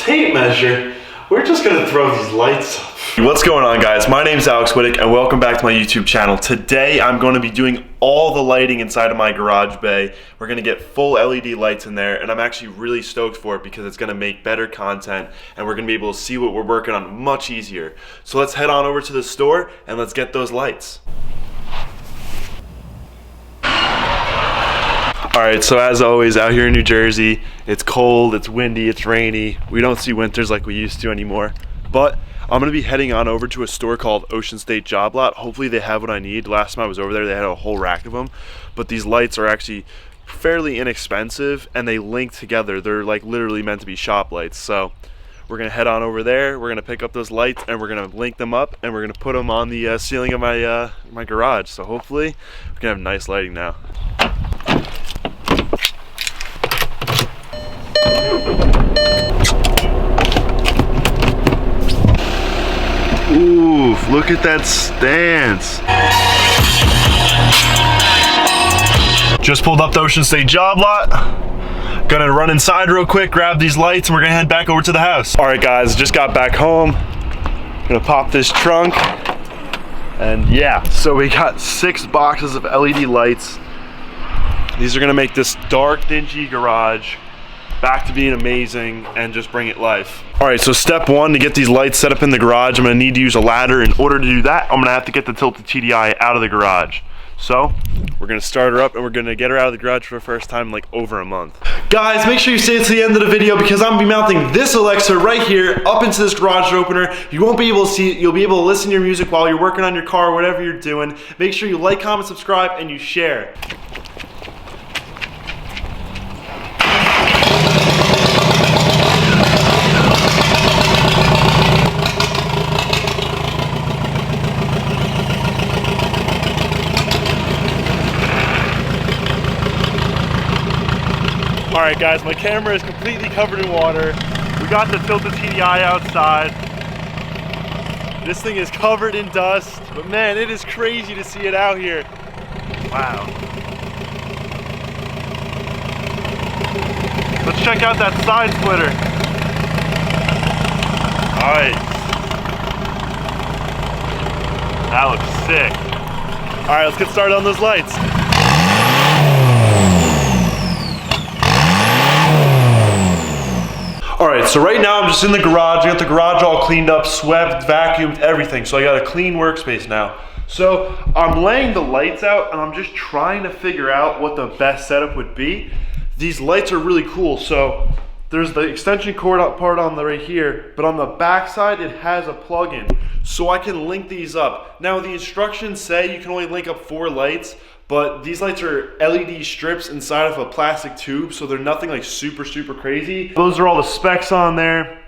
tape measure, we're just gonna throw these lights up. What's going on, guys? My name is Alex Wittick and welcome back to my YouTube channel. Today I'm going to be doing all the lighting inside of my garage bay. We're going to get full LED lights in there, and I'm actually really stoked for it because it's going to make better content and we're going to be able to see what we're working on much easier. So let's head on over to the store and let's get those lights. Alright, so as always, out here in New Jersey, it's cold, it's windy, it's rainy. We don't see winters like we used to anymore. But I'm going to be heading on over to a store called Ocean State Job Lot. Hopefully they have what I need. Last time I was over there, they had a whole rack of them. But these lights are actually fairly inexpensive and they link together. They're like literally meant to be shop lights. So we're going to head on over there. We're going to pick up those lights and we're going to link them up and we're going to put them on the ceiling of my garage. So hopefully we can have nice lighting now. Oof, look at that stance. Just pulled up the Ocean State Job Lot. Gonna run inside real quick, grab these lights, and we're gonna head back over to the house. All right, guys, just got back home. Gonna pop this trunk. And yeah, so we got 6 boxes of LED lights. These are gonna make this dark, dingy garage back to being amazing and just bring it life. All right, so step 1, to get these lights set up in the garage, I'm gonna need to use a ladder. In order to do that, I'm gonna have to get the Tilted TDI out of the garage. So we're gonna start her up and we're gonna get her out of the garage for the first time in like over a month. Guys, make sure you stay to the end of the video because I'm gonna be mounting this Alexa right here up into this garage opener. You won't be able to see it. You'll be able to listen to your music while you're working on your car or whatever you're doing. Make sure you like, comment, subscribe, and you share. Alright guys, my camera is completely covered in water. We got the Tilted TDI outside. This thing is covered in dust, but man, it is crazy to see it out here. Wow. Let's check out that side splitter. Alright. That looks sick. Alright, let's get started on those lights. Alright, so right now I'm just in the garage. I got the garage all cleaned up, swept, vacuumed, everything. So I got a clean workspace now. So I'm laying the lights out and I'm just trying to figure out what the best setup would be. These lights are really cool. So there's the extension cord part on the right here, but on the back side it has a plug-in. So I can link these up. Now the instructions say you can only link up 4 lights, but these lights are LED strips inside of a plastic tube, so they're nothing like super crazy. Those are all the specs on there.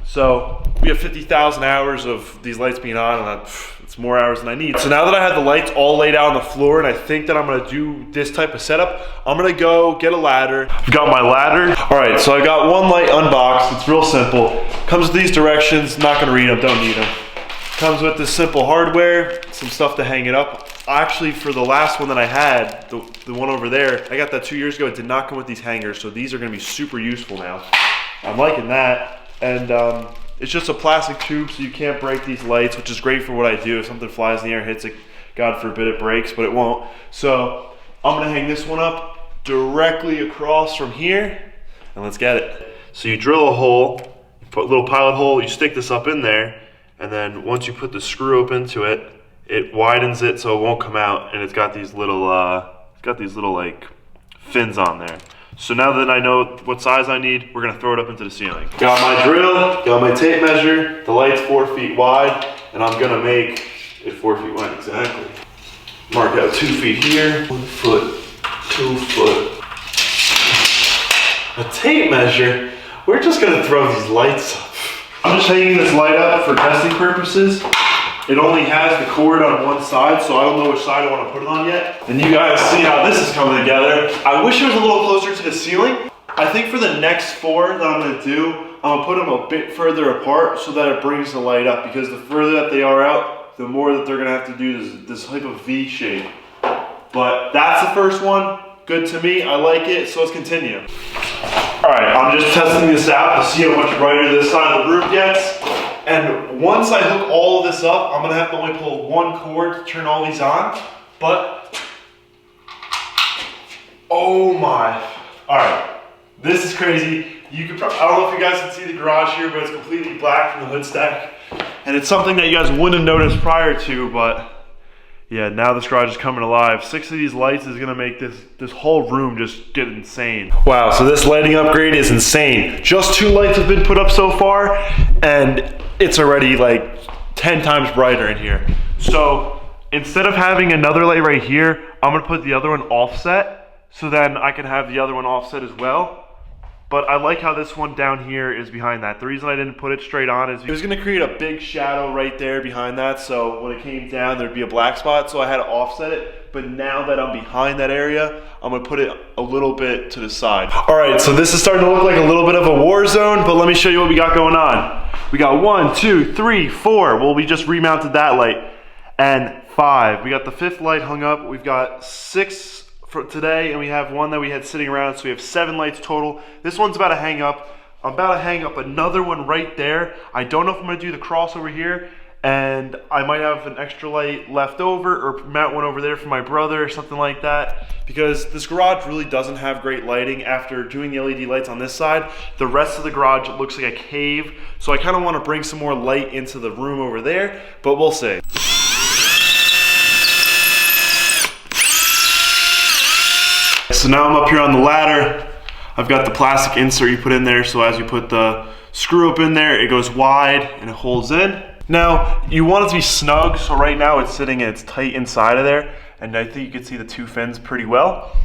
So we have 50,000 hours of these lights being on, and it's more hours than I need. So now that I have the lights all laid out on the floor, and I think that I'm gonna do this type of setup, I'm gonna go get a ladder. I've got my ladder. All right, so I got one light unboxed. It's real simple. Comes with these directions. Not gonna read them, don't need them. Comes with this simple hardware, some stuff to hang it up. Actually, for the last one that I had, the one over there, I got that 2 years ago. It did not come with these hangers, so these are gonna be super useful now. I'm liking that. And it's just a plastic tube, so you can't break these lights, which is great for what I do. If something flies in the air, hits it, God forbid it breaks, but it won't. So I'm gonna hang this one up directly across from here, and let's get it. So you drill a hole, you put a little pilot hole, you stick this up in there, and then once you put the screw up into it, it widens it so it won't come out, and it's got these little like fins on there. So now that I know what size I need, we're gonna throw it up into the ceiling. Got my drill, got my tape measure. The light's 4 feet wide, and I'm gonna make it 4 feet wide exactly. Mark out 2 feet here, 1 foot, 2 foot. A tape measure? We're just gonna throw these lights up. I'm just hanging this light up for testing purposes. It only has the cord on one side, so I don't know which side I want to put it on yet. And you guys see how this is coming together. I wish it was a little closer to the ceiling. I think for the next 4 that I'm gonna do, I'm gonna put them a bit further apart so that it brings the light up, because the further that they are out, the more that they're gonna have to do this type of V shape. But that's the first one. Good to me, I like it, so let's continue. All right, I'm just testing this out to see how much brighter this side of the room gets. And once I hook all of this up, I'm gonna have to only pull one cord to turn all these on, but, oh my. All right, this is crazy. You could I don't know if you guys can see the garage here, but it's completely black from the hood stack. And it's something that you guys wouldn't have noticed prior to, but yeah, now this garage is coming alive. 6 of these lights is gonna make this whole room just get insane. Wow, so this lighting upgrade is insane. Just 2 lights have been put up so far, and it's already like 10 times brighter in here. So instead of having another light right here, I'm gonna put the other one offset, so then I can have the other one offset as well. But I like how this one down here is behind that. The reason I didn't put it straight on is it was gonna create a big shadow right there behind that, so when it came down, there'd be a black spot, so I had to offset it. But now that I'm behind that area, I'm gonna put it a little bit to the side. All right, so this is starting to look like a little bit of a war zone, but let me show you what we got going on. We got 1, 2, 3, 4. Well, we just remounted that light. And 5. We got the 5th light hung up. We've got 6 for today, and we have 1 that we had sitting around, so we have 7 lights total. This one's about to hang up. I'm about to hang up another one right there. I don't know if I'm gonna do the crossover here, and I might have an extra light left over or mount one over there for my brother or something like that, because this garage really doesn't have great lighting. After doing the LED lights on this side, the rest of the garage looks like a cave, so I kind of want to bring some more light into the room over there, but we'll see. So now I'm up here on the ladder. I've got the plastic insert you put in there, so as you put the screw up in there, it goes wide and it holds in. Now, you want it to be snug, so right now it's sitting and it's tight inside of there, and I think you can see the 2 fins pretty well.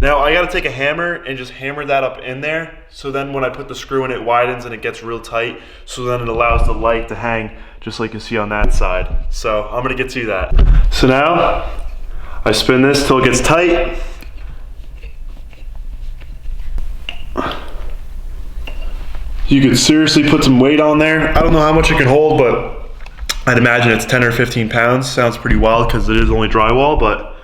Now I gotta take a hammer and just hammer that up in there, so then when I put the screw in, it widens and it gets real tight, so then it allows the light to hang just like you see on that side. So I'm gonna get to that. So now, I spin this till it gets tight. You could seriously put some weight on there. I don't know how much it can hold, but I'd imagine it's 10 or 15 pounds. Sounds pretty wild because it is only drywall, but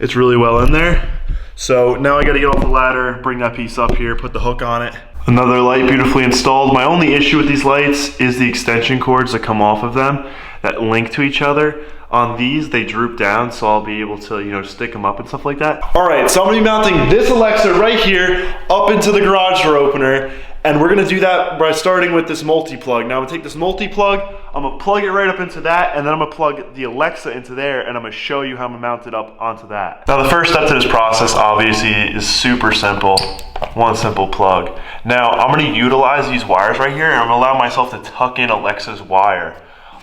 it's really well in there. So now I gotta get off the ladder, bring that piece up here, put the hook on it. Another light beautifully installed. My only issue with these lights is the extension cords that come off of them that link to each other. On these, they droop down, so I'll be able to, you know, stick them up and stuff like that. All right, so I'm gonna be mounting this Alexa right here up into the garage door opener. And we're gonna do that by starting with this multi-plug. Now I'm gonna take this multi-plug, I'm gonna plug it right up into that, and then I'm gonna plug the Alexa into there, and I'm gonna show you how I'm gonna mount it up onto that. Now the first step to this process, obviously, is super simple. One simple plug. Now I'm gonna utilize these wires right here, and I'm gonna allow myself to tuck in Alexa's wire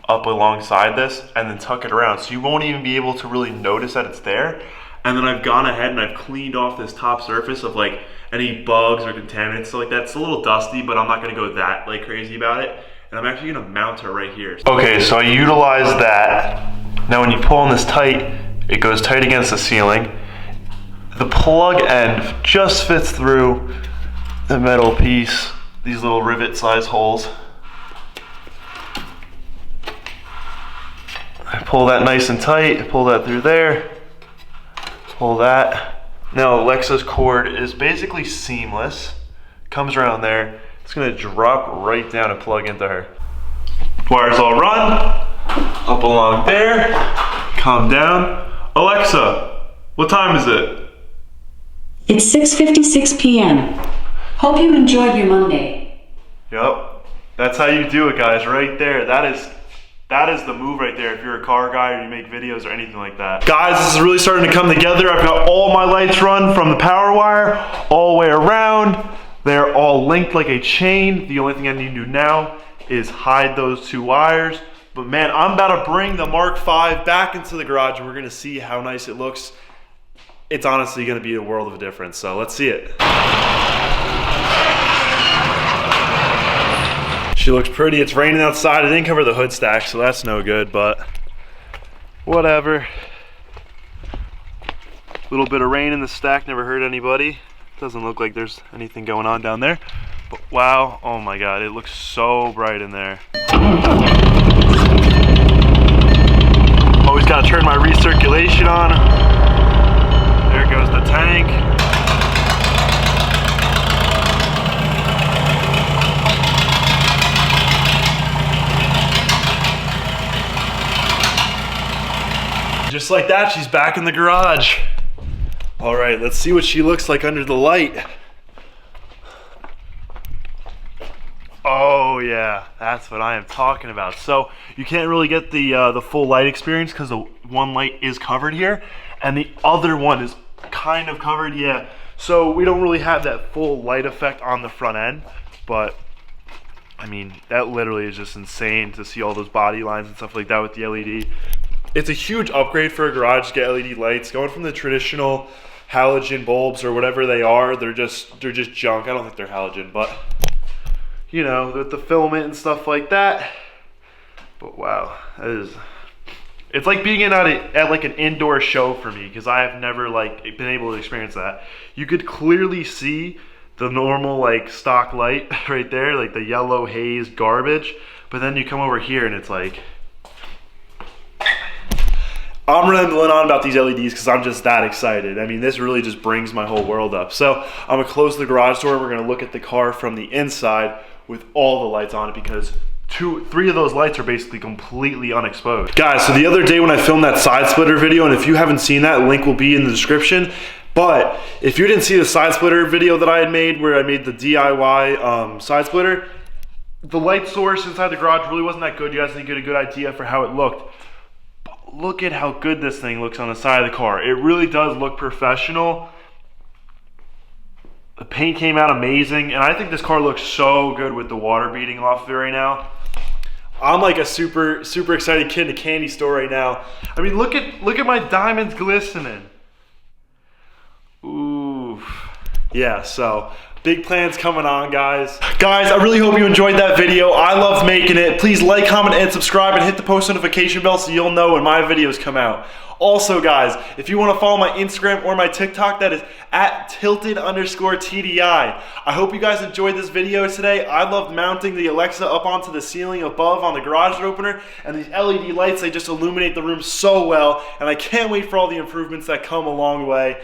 up alongside this, and then tuck it around. So you won't even be able to really notice that it's there. And then I've gone ahead and I've cleaned off this top surface of like any bugs or contaminants, stuff like that. It's a little dusty, but I'm not gonna go that like crazy about it. And I'm actually gonna mount it right here. Okay, so I utilize that. Now when you pull on this tight, it goes tight against the ceiling. The plug end just fits through the metal piece, these little rivet size holes. I pull that nice and tight, pull that through there. Pull that. Now Alexa's cord is basically seamless. Comes around there. It's gonna drop right down and plug into her. Wires all run. Up along there. Calm down. Alexa, what time is it? It's 6:56 p.m. Hope you enjoyed your Monday. Yep. That's how you do it, guys, right there. That is the move right there if you're a car guy or you make videos or anything like that. Guys, this is really starting to come together. I've got all my lights run from the power wire all the way around. They're all linked like a chain. The only thing I need to do now is hide those 2 wires. But man, I'm about to bring the Mark V back into the garage and we're gonna see how nice it looks. It's honestly gonna be a world of a difference, so let's see it. She looks pretty. It's raining outside. I didn't cover the hood stack, so that's no good, but whatever. Little bit of rain in the stack, never hurt anybody. Doesn't look like there's anything going on down there. But wow, oh my God, it looks so bright in there. Always gotta turn my recirculation on. There it There goes the tank. Just like that, she's back in the garage. All right, let's see what she looks like under the light. Oh yeah, that's what I am talking about. So you can't really get the full light experience because the one light is covered here and the other one is kind of covered, yeah. So we don't really have that full light effect on the front end, but I mean, that literally is just insane to see all those body lines and stuff like that with the LED. It's a huge upgrade for a garage to get LED lights. Going from the traditional halogen bulbs or whatever they are, they're just junk. I don't think they're halogen, but you know, with the filament and stuff like that. But wow, it's like being at like an indoor show for me, because I have never like been able to experience that. You could clearly see the normal like stock light right there, like the yellow haze garbage, but then you come over here and it's like, I'm rambling on about these LEDs because I'm just that excited. I mean, this really just brings my whole world up. So I'm gonna close the garage door. We're gonna look at the car from the inside with all the lights on it, because three of those lights are basically completely unexposed. Guys, so the other day when I filmed that side splitter video, and if you haven't seen that, link will be in the description. But if you didn't see the side splitter video that I had made, where I made the DIY side splitter, the light source inside the garage really wasn't that good. You guys didn't get a good idea for how it looked. But look at how good this thing looks on the side of the car. It really does look professional. The paint came out amazing, and I think this car looks so good with the water beating off of it right now. I'm like a super excited kid in a candy store right now. I mean, look at my diamonds glistening. Ooh, yeah, so big plans coming on, guys. Guys, I really hope you enjoyed that video. I loved making it. Please like, comment, and subscribe, and hit the post notification bell so you'll know when my videos come out. Also, guys, if you want to follow my Instagram or my TikTok, that is at tilted_TDI. I hope you guys enjoyed this video today. I loved mounting the Alexa up onto the ceiling above on the garage opener, and these LED lights, they just illuminate the room so well, and I can't wait for all the improvements that come along the way.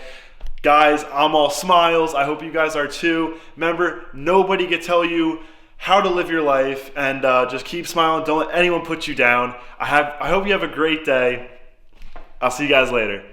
Guys, I'm all smiles. I hope you guys are too. Remember, nobody can tell you how to live your life, and just keep smiling. Don't let anyone put you down. I hope you have a great day. I'll see you guys later.